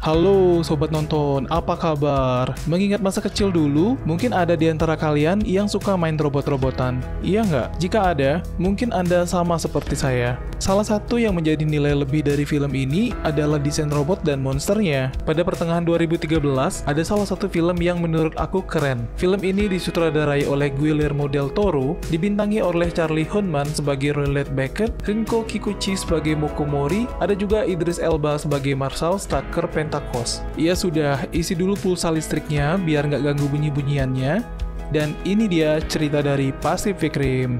Halo sobat nonton, apa kabar? Mengingat masa kecil dulu, mungkin ada di antara kalian yang suka main robot-robotan. Iya nggak? Jika ada, mungkin Anda sama seperti saya. Salah satu yang menjadi nilai lebih dari film ini adalah desain robot dan monsternya. Pada pertengahan 2013, ada salah satu film yang menurut aku keren. Film ini disutradarai oleh Guillermo del Toro, dibintangi oleh Charlie Hunnam sebagai Riley Beckett, Rinko Kikuchi sebagai Moko Mori, ada juga Idris Elba sebagai Marshall Tucker Pentakos. Iya sudah, isi dulu pulsa listriknya biar nggak ganggu bunyi-bunyiannya. Dan ini dia cerita dari Pacific Rim.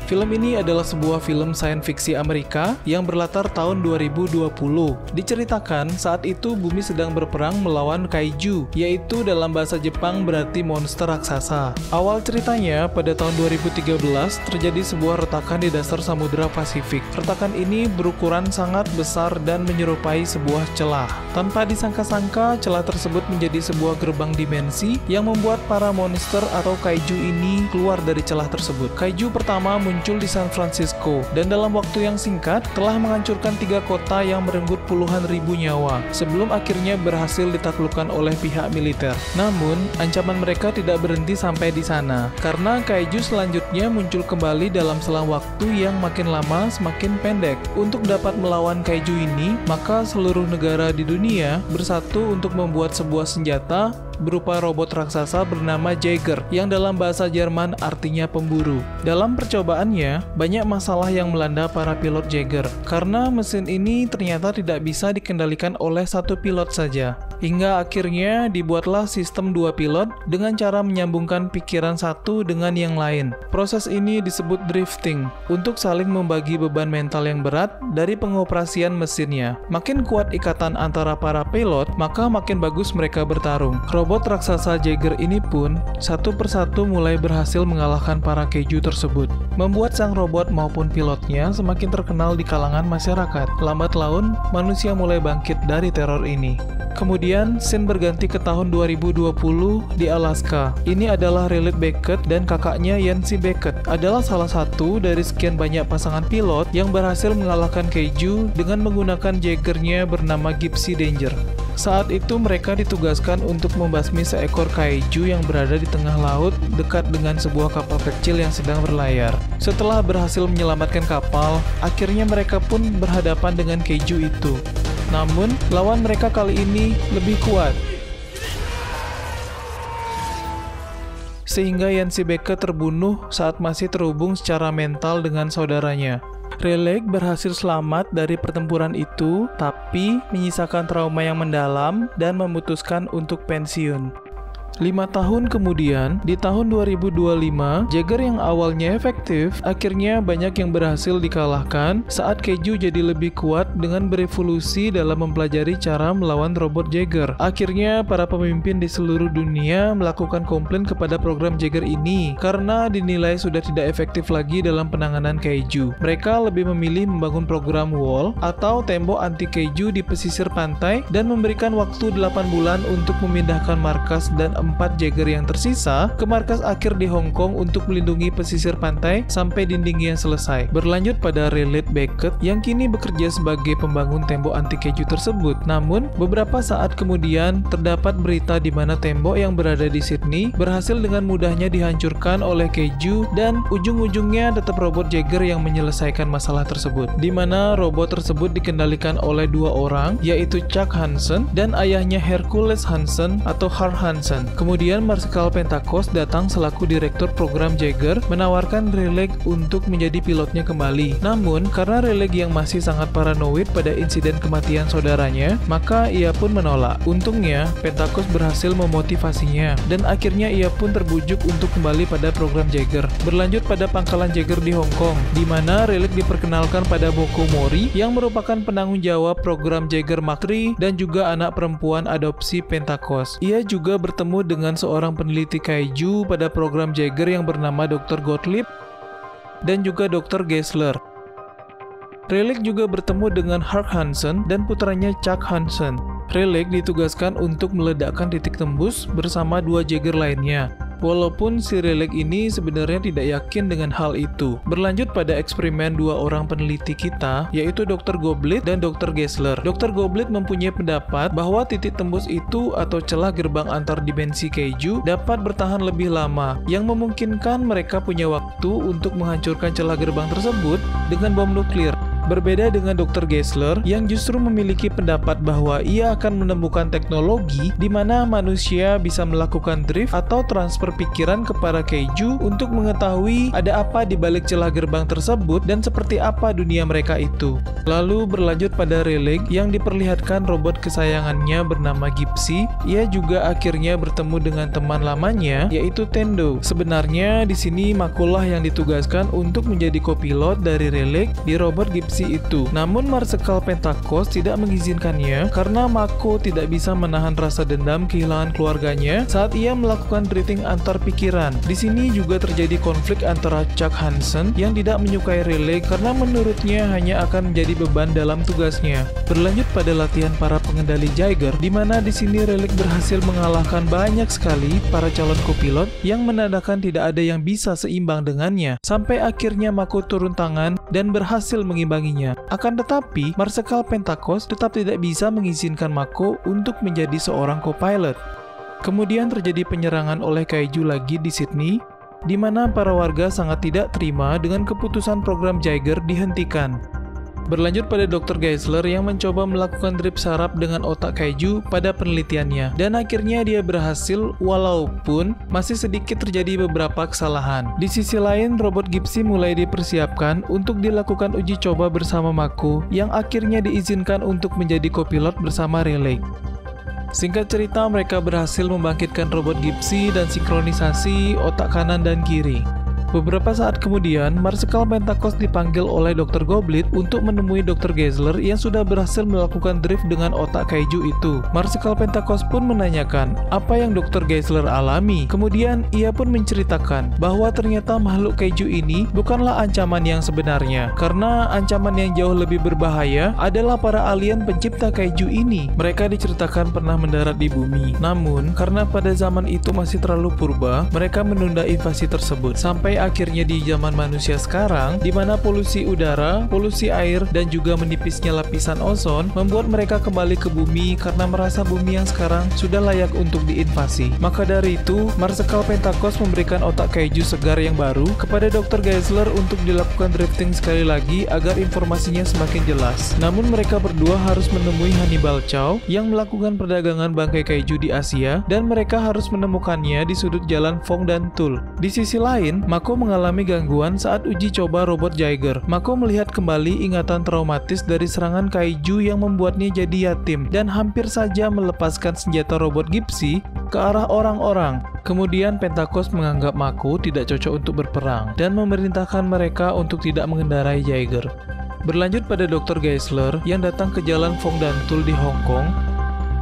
Film ini adalah sebuah film science fiksi Amerika yang berlatar tahun 2020. Diceritakan saat itu bumi sedang berperang melawan kaiju, yaitu dalam bahasa Jepang berarti monster raksasa. Awal ceritanya pada tahun 2013 terjadi sebuah retakan di dasar Samudra Pasifik. Retakan ini berukuran sangat besar dan menyerupai sebuah celah. Tanpa disangka-sangka, celah tersebut menjadi sebuah gerbang dimensi yang membuat para monster atau kaiju ini keluar dari celah tersebut. Kaiju pertama muncul di San Francisco dan dalam waktu yang singkat telah menghancurkan 3 kota yang merenggut puluhan ribu nyawa sebelum akhirnya berhasil ditaklukkan oleh pihak militer. Namun, ancaman mereka tidak berhenti sampai di sana karena kaiju selanjutnya muncul kembali dalam selang waktu yang makin lama semakin pendek. Untuk dapat melawan kaiju ini, maka seluruh negara di dunia bersatu untuk membuat sebuah senjata berupa robot raksasa bernama Jaeger yang dalam bahasa Jerman artinya pemburu. Dalam percobaannya, banyak masalah yang melanda para pilot Jaeger karena mesin ini ternyata tidak bisa dikendalikan oleh satu pilot saja. Hingga akhirnya dibuatlah sistem 2 pilot dengan cara menyambungkan pikiran satu dengan yang lain. Proses ini disebut drifting untuk saling membagi beban mental yang berat dari pengoperasian mesinnya. Makin kuat ikatan antara para pilot, maka makin bagus mereka bertarung. Robot raksasa Jaeger ini pun satu persatu mulai berhasil mengalahkan para kaiju tersebut, membuat sang robot maupun pilotnya semakin terkenal di kalangan masyarakat. Lambat laun, manusia mulai bangkit dari teror ini. Kemudian, scene berganti ke tahun 2020 di Alaska. Ini adalah Riley Beckett dan kakaknya Yancy Beckett adalah salah satu dari sekian banyak pasangan pilot yang berhasil mengalahkan kaiju dengan menggunakan Jaegernya bernama Gypsy Danger. Saat itu mereka ditugaskan untuk membasmi seekor kaiju yang berada di tengah laut dekat dengan sebuah kapal kecil yang sedang berlayar. Setelah berhasil menyelamatkan kapal, akhirnya mereka pun berhadapan dengan kaiju itu. Namun, lawan mereka kali ini lebih kuat. Sehingga Yancy Beckett terbunuh saat masih terhubung secara mental dengan saudaranya. Riley berhasil selamat dari pertempuran itu, tapi menyisakan trauma yang mendalam dan memutuskan untuk pensiun. 5 tahun kemudian, di tahun 2025, Jaeger yang awalnya efektif, akhirnya banyak yang berhasil dikalahkan saat kaiju jadi lebih kuat dengan berevolusi dalam mempelajari cara melawan robot Jaeger. Akhirnya, para pemimpin di seluruh dunia melakukan komplain kepada program Jaeger ini karena dinilai sudah tidak efektif lagi dalam penanganan kaiju. Mereka lebih memilih membangun program wall atau tembok anti kaiju di pesisir pantai dan memberikan waktu 8 bulan untuk memindahkan markas dan 4 Jaeger yang tersisa ke markas akhir di Hong Kong untuk melindungi pesisir pantai sampai dindingnya selesai. Berlanjut pada Riley Beckett yang kini bekerja sebagai pembangun tembok anti kaiju tersebut. Namun, beberapa saat kemudian terdapat berita di mana tembok yang berada di Sydney berhasil dengan mudahnya dihancurkan oleh kaiju dan ujung-ujungnya tetap robot Jaeger yang menyelesaikan masalah tersebut. Di mana robot tersebut dikendalikan oleh 2 orang, yaitu Chuck Hansen dan ayahnya Hercules Hansen atau Har Hansen. Kemudian Marshall Pentakos datang selaku direktur program Jaeger menawarkan Riley untuk menjadi pilotnya kembali. Namun, karena Riley yang masih sangat paranoid pada insiden kematian saudaranya, maka ia pun menolak. Untungnya, Pentakos berhasil memotivasinya dan akhirnya ia pun terbujuk untuk kembali pada program Jaeger. Berlanjut pada pangkalan Jaeger di Hong Kong, di mana Riley diperkenalkan pada Moko Mori yang merupakan penanggung jawab program Jaeger Mark III dan juga anak perempuan adopsi Pentakos. Ia juga bertemu dengan seorang peneliti kaiju pada program Jaeger yang bernama Dr. Gottlieb dan juga Dr. Gessler. Riley juga bertemu dengan Har Hansen dan putranya Chuck Hansen. Riley ditugaskan untuk meledakkan titik tembus bersama 2 Jaeger lainnya. Walaupun si Raleigh ini sebenarnya tidak yakin dengan hal itu. Berlanjut pada eksperimen dua orang peneliti kita, yaitu Dr. Goblet dan Dr. Geisler. Dr. Goblet mempunyai pendapat bahwa titik tembus itu atau celah gerbang antar dimensi keiju dapat bertahan lebih lama, yang memungkinkan mereka punya waktu untuk menghancurkan celah gerbang tersebut dengan bom nuklir. Berbeda dengan Dr. Geisler yang justru memiliki pendapat bahwa ia akan menemukan teknologi di mana manusia bisa melakukan drift atau transfer pikiran kepada keiju untuk mengetahui ada apa di balik celah gerbang tersebut dan seperti apa dunia mereka itu. Lalu berlanjut pada Raleigh yang diperlihatkan robot kesayangannya bernama Gypsy. Ia juga akhirnya bertemu dengan teman lamanya yaitu Tendo. Sebenarnya di sini Makolah yang ditugaskan untuk menjadi kopilot dari Raleigh di robot Gypsy itu. Namun Marsekal Pentakos tidak mengizinkannya karena Mako tidak bisa menahan rasa dendam kehilangan keluarganya saat ia melakukan drifting antar pikiran. Di sini juga terjadi konflik antara Chuck Hansen yang tidak menyukai Raleigh karena menurutnya hanya akan menjadi beban dalam tugasnya. Berlanjut pada latihan para pengendali Jaeger, di mana di sini Raleigh berhasil mengalahkan banyak sekali para calon kopilot yang menandakan tidak ada yang bisa seimbang dengannya. Sampai akhirnya Mako turun tangan dan berhasil mengimbangi. Akan tetapi, Marsekal Pentakos tetap tidak bisa mengizinkan Mako untuk menjadi seorang co-pilot. Kemudian terjadi penyerangan oleh kaiju lagi di Sydney, di mana para warga sangat tidak terima dengan keputusan program Jaeger dihentikan. Berlanjut pada Dr. Geisler yang mencoba melakukan drip saraf dengan otak kaiju pada penelitiannya, dan akhirnya dia berhasil walaupun masih sedikit terjadi beberapa kesalahan. Di sisi lain, robot Gypsy mulai dipersiapkan untuk dilakukan uji coba bersama Mako yang akhirnya diizinkan untuk menjadi kopilot bersama Raleigh. Singkat cerita, mereka berhasil membangkitkan robot Gypsy dan sinkronisasi otak kanan dan kiri. Beberapa saat kemudian, Marsekal Pentakos dipanggil oleh Dr. Goblet untuk menemui Dr. Geisler yang sudah berhasil melakukan drift dengan otak kaiju itu. Marsekal Pentakos pun menanyakan apa yang Dr. Geisler alami. Kemudian ia pun menceritakan bahwa ternyata makhluk kaiju ini bukanlah ancaman yang sebenarnya, karena ancaman yang jauh lebih berbahaya adalah para alien pencipta kaiju ini. Mereka diceritakan pernah mendarat di bumi, namun karena pada zaman itu masih terlalu purba, mereka menunda invasi tersebut sampai akhirnya di zaman manusia sekarang, di mana polusi udara, polusi air, dan juga menipisnya lapisan ozon membuat mereka kembali ke bumi karena merasa bumi yang sekarang sudah layak untuk diinvasi. Maka dari itu, Marsekal Pentakos memberikan otak kaiju segar yang baru kepada Dr. Geisler untuk dilakukan drifting sekali lagi agar informasinya semakin jelas. Namun mereka berdua harus menemui Hannibal Chow yang melakukan perdagangan bangkai kaiju di Asia, dan mereka harus menemukannya di sudut jalan Fong dan Tul. Di sisi lain, Mako mengalami gangguan saat uji coba robot Jaeger. Mako melihat kembali ingatan traumatis dari serangan kaiju yang membuatnya jadi yatim dan hampir saja melepaskan senjata robot Gypsy ke arah orang-orang. Kemudian Pentakos menganggap Mako tidak cocok untuk berperang dan memerintahkan mereka untuk tidak mengendarai Jaeger. Berlanjut pada Dr. Geisler yang datang ke jalan Fong dan Tul di Hong Kong.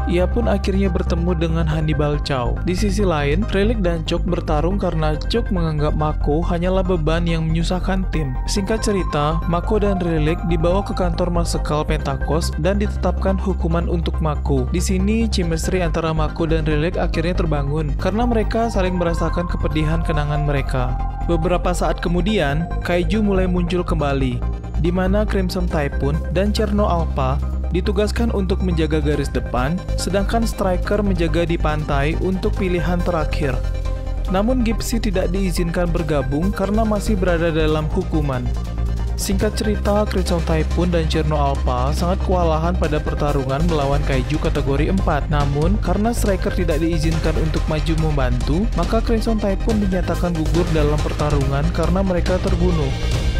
Ia pun akhirnya bertemu dengan Hannibal Chow. Di sisi lain, Raleigh dan Chuck bertarung karena Chuck menganggap Mako hanyalah beban yang menyusahkan tim. Singkat cerita, Mako dan Raleigh dibawa ke kantor Marsekal Pentakos dan ditetapkan hukuman untuk Mako. Di sini, chemistry antara Mako dan Raleigh akhirnya terbangun karena mereka saling merasakan kepedihan kenangan mereka. Beberapa saat kemudian, kaiju mulai muncul kembali, di mana Crimson Typhoon dan Cherno Alpha ditugaskan untuk menjaga garis depan, sedangkan Striker menjaga di pantai untuk pilihan terakhir. Namun Gypsy tidak diizinkan bergabung karena masih berada dalam hukuman. Singkat cerita, Crimson Typhoon dan Cherno Alpha sangat kewalahan pada pertarungan melawan kaiju kategori 4. Namun, karena Striker tidak diizinkan untuk maju membantu, maka Crimson Typhoon dinyatakan gugur dalam pertarungan karena mereka terbunuh.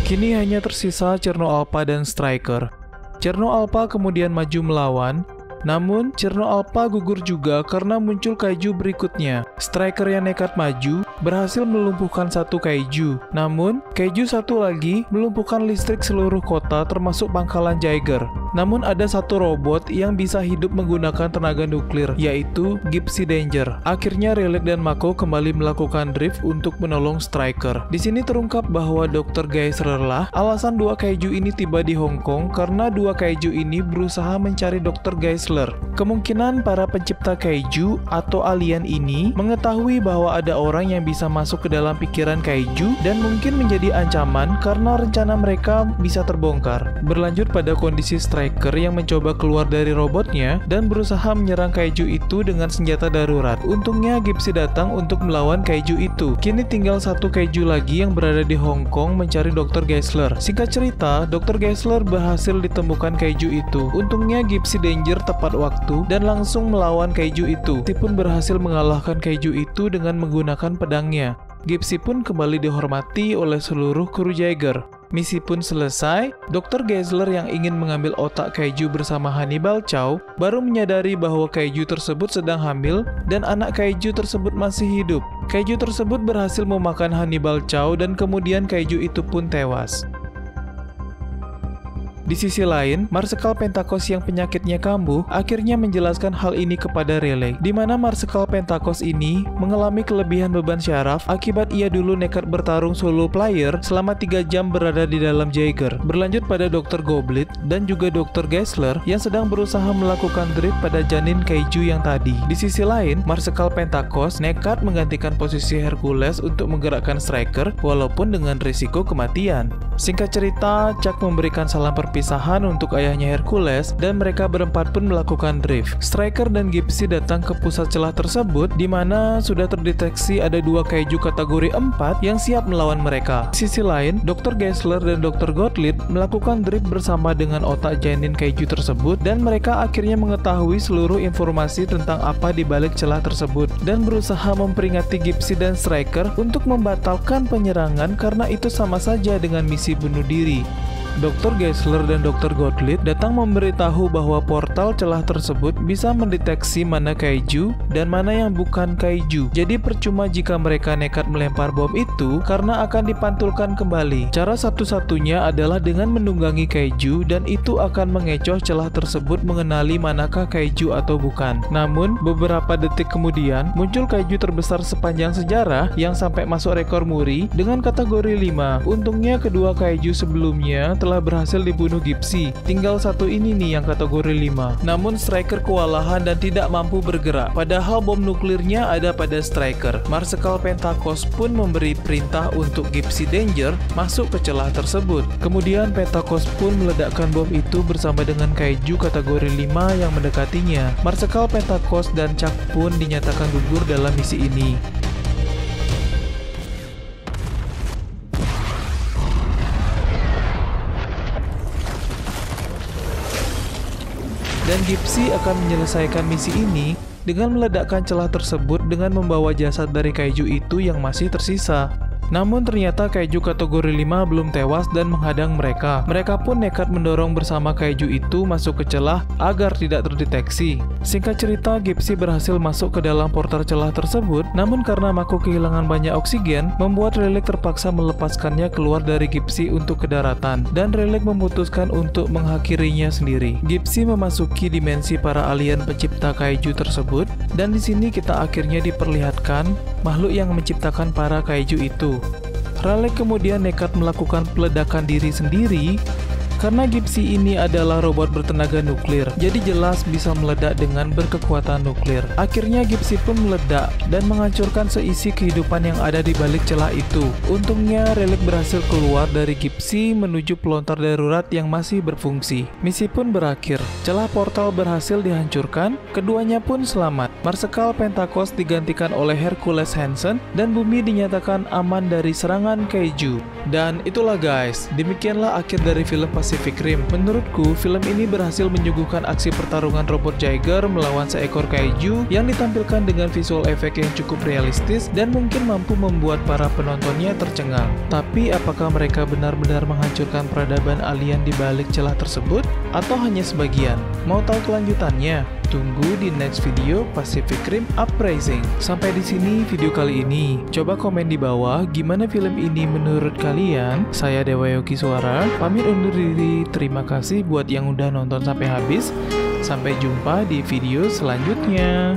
Kini hanya tersisa Cherno Alpha dan Striker. Cherno Alpha kemudian maju melawan, namun Cherno Alpha gugur juga karena muncul kaiju berikutnya. Striker yang nekat maju berhasil melumpuhkan satu kaiju, namun kaiju satu lagi melumpuhkan listrik seluruh kota termasuk pangkalan Jaeger. Namun ada satu robot yang bisa hidup menggunakan tenaga nuklir, yaitu Gypsy Danger. Akhirnya Raleigh dan Mako kembali melakukan drift untuk menolong Striker. Di sini terungkap bahwa Dr. Geisler lah alasan dua kaiju ini tiba di Hong Kong karena dua kaiju ini berusaha mencari Dr. Geisler. Kemungkinan para pencipta kaiju atau alien ini mengetahui bahwa ada orang yang bisa masuk ke dalam pikiran kaiju dan mungkin menjadi ancaman karena rencana mereka bisa terbongkar. Berlanjut pada kondisi Striker yang mencoba keluar dari robotnya dan berusaha menyerang kaiju itu dengan senjata darurat. Untungnya Gipsy datang untuk melawan kaiju itu. Kini tinggal satu kaiju lagi yang berada di Hong Kong mencari Dr. Geisler. Singkat cerita, Dr. Geisler berhasil ditemukan kaiju itu. Untungnya Gipsy Danger tepat waktu dan langsung melawan kaiju itu. Gipsy pun berhasil mengalahkan kaiju itu dengan menggunakan pedangnya. Gipsy pun kembali dihormati oleh seluruh kru Jaeger. Misi pun selesai. Dr. Geisler yang ingin mengambil otak kaiju bersama Hannibal Chow baru menyadari bahwa kaiju tersebut sedang hamil dan anak kaiju tersebut masih hidup. Kaiju tersebut berhasil memakan Hannibal Chow dan kemudian kaiju itu pun tewas. Di sisi lain, Marsekal Pentakos yang penyakitnya kambuh akhirnya menjelaskan hal ini kepada Rayleigh, di mana Marsekal Pentakos ini mengalami kelebihan beban syaraf akibat ia dulu nekat bertarung solo player selama 3 jam berada di dalam Jaeger. Berlanjut pada Dr. Goblet dan juga Dr. Geisler yang sedang berusaha melakukan drift pada janin kaiju yang tadi. Di sisi lain, Marsekal Pentakos nekat menggantikan posisi Hercules untuk menggerakkan Striker walaupun dengan risiko kematian. Singkat cerita, Chuck memberikan salam perpisahan untuk ayahnya Hercules dan mereka berempat pun melakukan drift. Striker dan Gipsy datang ke pusat celah tersebut di mana sudah terdeteksi ada 2 kaiju kategori 4 yang siap melawan mereka. Di sisi lain, Dr. Geisler dan Dr. Gottlieb melakukan drift bersama dengan otak janin kaiju tersebut dan mereka akhirnya mengetahui seluruh informasi tentang apa di balik celah tersebut dan berusaha memperingati Gipsy dan Striker untuk membatalkan penyerangan karena itu sama saja dengan misi bunuh diri. Dr. Geisler dan Dr. Gottlieb datang memberitahu bahwa portal celah tersebut bisa mendeteksi mana kaiju dan mana yang bukan kaiju. Jadi percuma jika mereka nekat melempar bom itu karena akan dipantulkan kembali. Cara satu-satunya adalah dengan menunggangi kaiju dan itu akan mengecoh celah tersebut mengenali manakah kaiju atau bukan. Namun beberapa detik kemudian muncul kaiju terbesar sepanjang sejarah yang sampai masuk rekor muri dengan kategori 5. Untungnya kedua kaiju sebelumnya telah berhasil dibunuh Gipsy. Tinggal satu ini nih yang kategori 5. Namun Striker kewalahan dan tidak mampu bergerak. Padahal bom nuklirnya ada pada Striker. Marsekal Pentakos pun memberi perintah untuk Gipsy Danger masuk ke celah tersebut. Kemudian Pentakos pun meledakkan bom itu bersama dengan kaiju kategori 5 yang mendekatinya. Marsekal Pentakos dan Chuck pun dinyatakan gugur dalam misi ini. Dan Gipsy akan menyelesaikan misi ini dengan meledakkan celah tersebut dengan membawa jasad dari kaiju itu yang masih tersisa. Namun ternyata kaiju kategori 5 belum tewas dan menghadang mereka. Mereka pun nekat mendorong bersama kaiju itu masuk ke celah agar tidak terdeteksi. Singkat cerita, Gipsy berhasil masuk ke dalam portal celah tersebut, namun karena Mako kehilangan banyak oksigen, membuat Rayleigh terpaksa melepaskannya keluar dari Gipsy untuk ke daratan, dan Rayleigh memutuskan untuk mengakhirinya sendiri. Gipsy memasuki dimensi para alien pencipta kaiju tersebut, dan di sini kita akhirnya diperlihatkan makhluk yang menciptakan para kaiju itu. Rayleigh kemudian nekat melakukan peledakan diri sendiri karena Gipsy ini adalah robot bertenaga nuklir, jadi jelas bisa meledak dengan berkekuatan nuklir. Akhirnya Gipsy pun meledak dan menghancurkan seisi kehidupan yang ada di balik celah itu. Untungnya Rayleigh berhasil keluar dari Gipsy menuju pelontar darurat yang masih berfungsi. Misi pun berakhir, celah portal berhasil dihancurkan, keduanya pun selamat. Marsekal Pentakos digantikan oleh Hercules Hansen dan bumi dinyatakan aman dari serangan kaiju. Dan itulah guys, demikianlah akhir dari film Pacific Rim. Menurutku, film ini berhasil menyuguhkan aksi pertarungan robot Jaeger melawan seekor kaiju yang ditampilkan dengan visual efek yang cukup realistis dan mungkin mampu membuat para penontonnya tercengang. Tapi apakah mereka benar-benar menghancurkan peradaban alien di balik celah tersebut? Atau hanya sebagian? Mau tahu kelanjutannya? Tunggu di next video Pacific Rim Uprising. Sampai di sini video kali ini. Coba komen di bawah gimana film ini menurut kalian. Saya Dewa Yogi Suara, pamit undur diri. Terima kasih buat yang udah nonton sampai habis. Sampai jumpa di video selanjutnya.